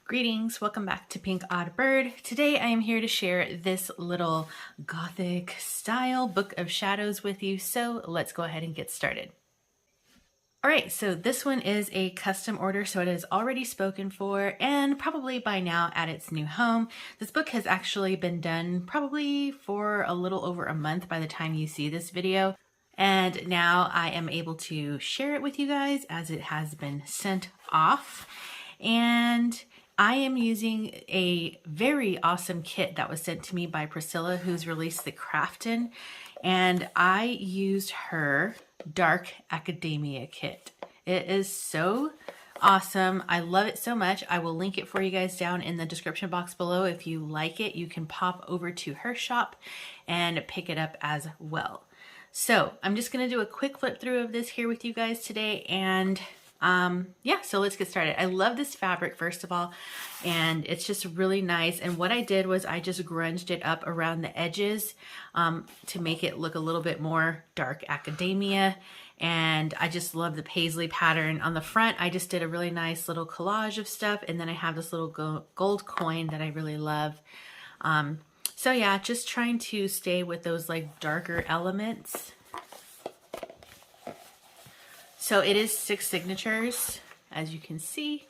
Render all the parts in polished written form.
Greetings, welcome back to PinkOddBird. Today I am here to share this little Gothic style book of shadows with you, so let's go ahead and get started. Alright, so this one is a custom order, so it is already spoken for and probably by now at its new home. This book has actually been done probably for a little over a month by the time you see this video. And now I am able to share it with you guys as it has been sent off. And I am using a very awesome kit that was sent to me by Priscilla, who's released the Craftin', and I used her Dark Academia kit. It is so awesome. I love it so much. I will link it for you guys down in the description box below. If you like it, you can pop over to her shop and pick it up as well. So I'm just going to do a quick flip through of this here with you guys today, and yeah, so let's get started. I love this fabric, first of all, and it's just really nice. And what I did was I just grunged it up around the edges to make it look a little bit more Dark Academia. And I just love the paisley pattern. On the front, I just did a really nice little collage of stuff, and then I have this little gold coin that I really love. So yeah, just trying to stay with those like darker elements. So it is 6 signatures, as you can see.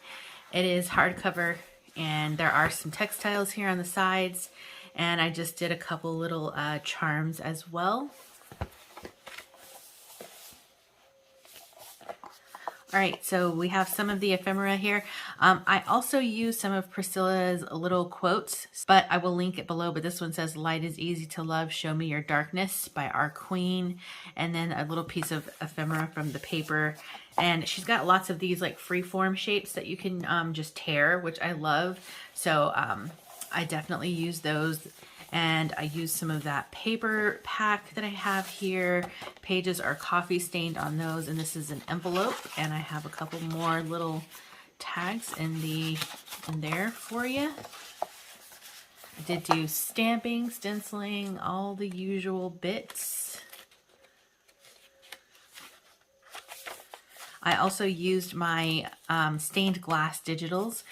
It is hardcover, and there are some textiles here on the sides, and I just did a couple little charms as well. All right, so we have some of the ephemera here. I also use some of Priscilla's little quotes, but I will link it below. But this one says, "Light is easy to love, show me your darkness," by our queen. And then a little piece of ephemera from the paper. And she's got lots of these like freeform shapes that you can just tear, which I love. So I definitely use those. And I use some of that paper pack that I have here. Pages are coffee stained on those, and this is an envelope, and I have a couple more little tags in there for you. I did do stamping, stenciling, all the usual bits. I also used my stained glass digitals.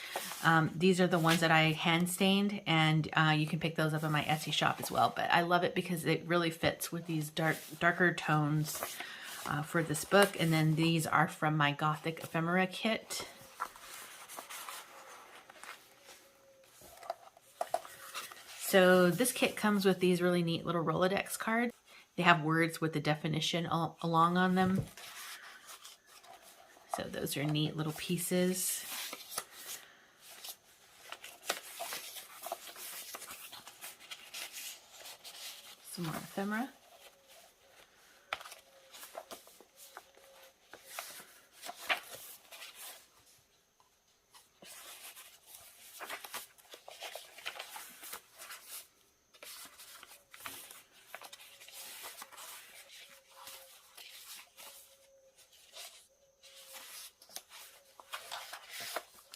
These are the ones that I hand stained, and you can pick those up in my Etsy shop as well. But I love it because it really fits with these darker tones for this book. And then these are from my Gothic ephemera kit. So this kit comes with these really neat little Rolodex cards. They have words with the definition along on them. So those are neat little pieces. Some more ephemera.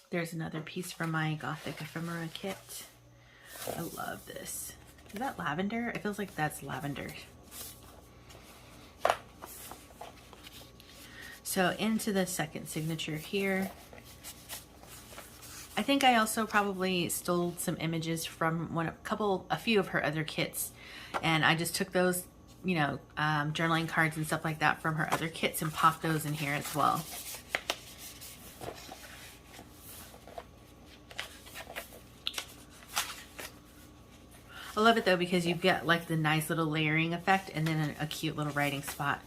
There's another piece from my Gothic ephemera kit. I love this. Is that lavender? It feels like that's lavender. So into the second signature here. I think I also probably stole some images from a few of her other kits, and I just took those, you know, journaling cards and stuff like that from her other kits and popped those in here as well. I love it though because you've got like the nice little layering effect and then a cute little writing spot.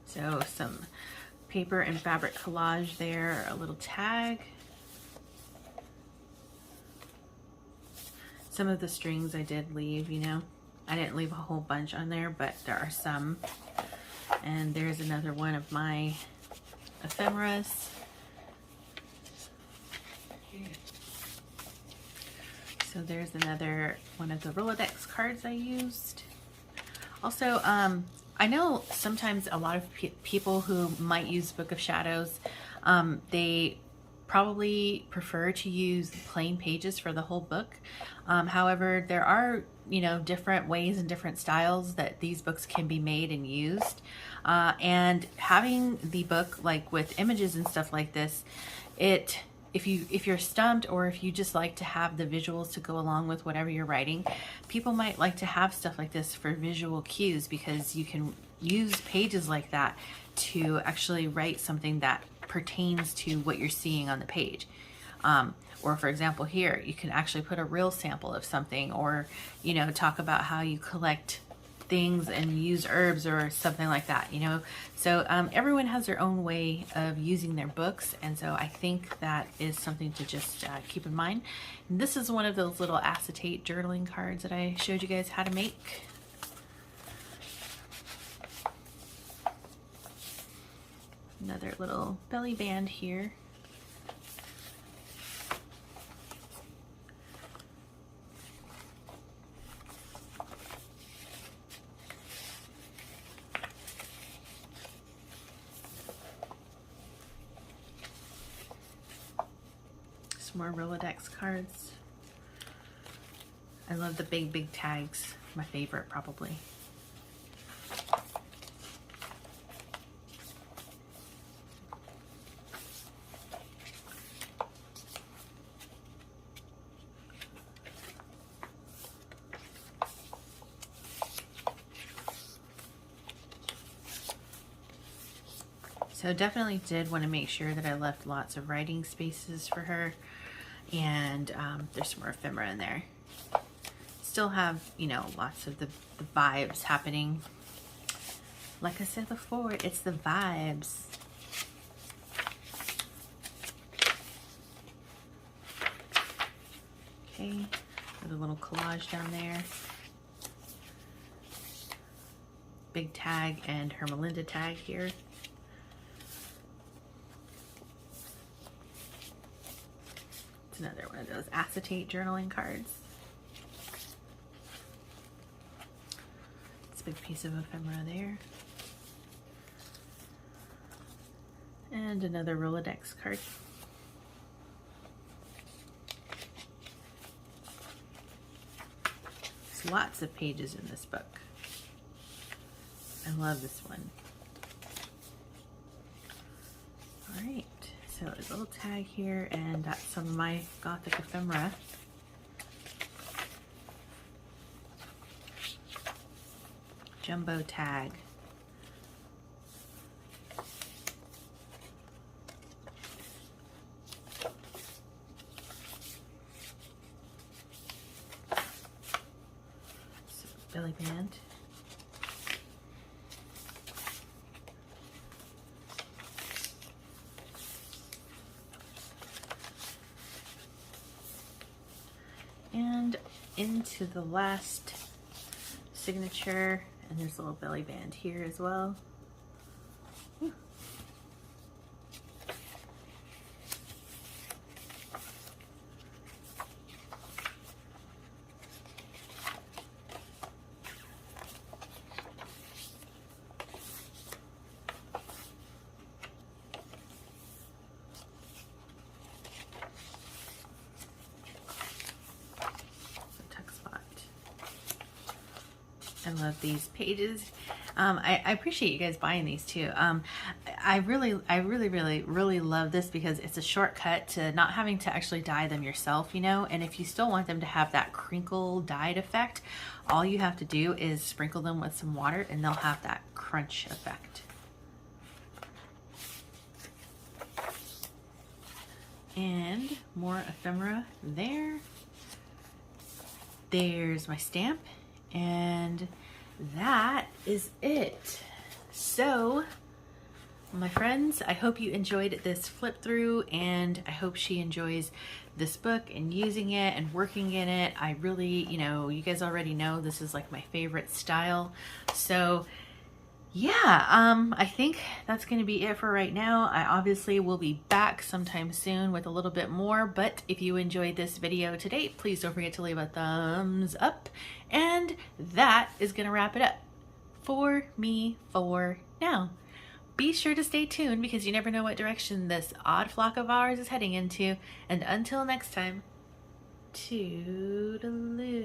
So some paper and fabric collage there, a little tag. Some of the strings I did leave, you know. I didn't leave a whole bunch on there, but there are some. And there's another one of my ephemeras. So there's another one of the Rolodex cards I used. Also, I know sometimes a lot of people who might use Book of Shadows, they probably prefer to use plain pages for the whole book. However, there are, you know, different ways and different styles that these books can be made and used. And having the book like with images and stuff like this, if you're stumped, or if you just like to have the visuals to go along with whatever you're writing, people might like to have stuff like this for visual cues, because you can use pages like that to actually write something that pertains to what you're seeing on the page. Or for example, here you can actually put a real sample of something, or, you know, talk about how you collect things and use herbs or something like that, you know. So everyone has their own way of using their books, and so I think that is something to just keep in mind. And this is one of those little acetate journaling cards that I showed you guys how to make. Another little belly band here. Some more Rolodex cards. I love the big tags. My favorite, probably. So definitely did want to make sure that I left lots of writing spaces for her. And there's some more ephemera in there. Still have, you know, lots of the vibes happening. Like I said before, it's the vibes. Okay, got a little collage down there. Big tag and her Melinda tag here. Another one of those acetate journaling cards. It's a big piece of ephemera there. And another Rolodex card. There's lots of pages in this book. I love this one. All right. So a little tag here, and that's some of my Gothic ephemera. Jumbo tag. Belly band. And into the last signature, and there's a little belly band here as well. Whew. I love these pages. I appreciate you guys buying these too. I really love this because it's a shortcut to not having to actually dye them yourself, you know. And if you still want them to have that crinkle dyed effect, all you have to do is sprinkle them with some water and they'll have that crunch effect. And more ephemera there. There's my stamp, and that is it. So, my friends, I hope you enjoyed this flip through, and I hope she enjoys this book and using it and working in it. I really, you know, you guys already know this is like my favorite style. So yeah, I think that's going to be it for right now. I obviously will be back sometime soon with a little bit more, but if you enjoyed this video today, please don't forget to leave a thumbs up, and that is going to wrap it up for me for now. be sure to stay tuned because you never know what direction this odd flock of ours is heading into. And until next time, toodaloo.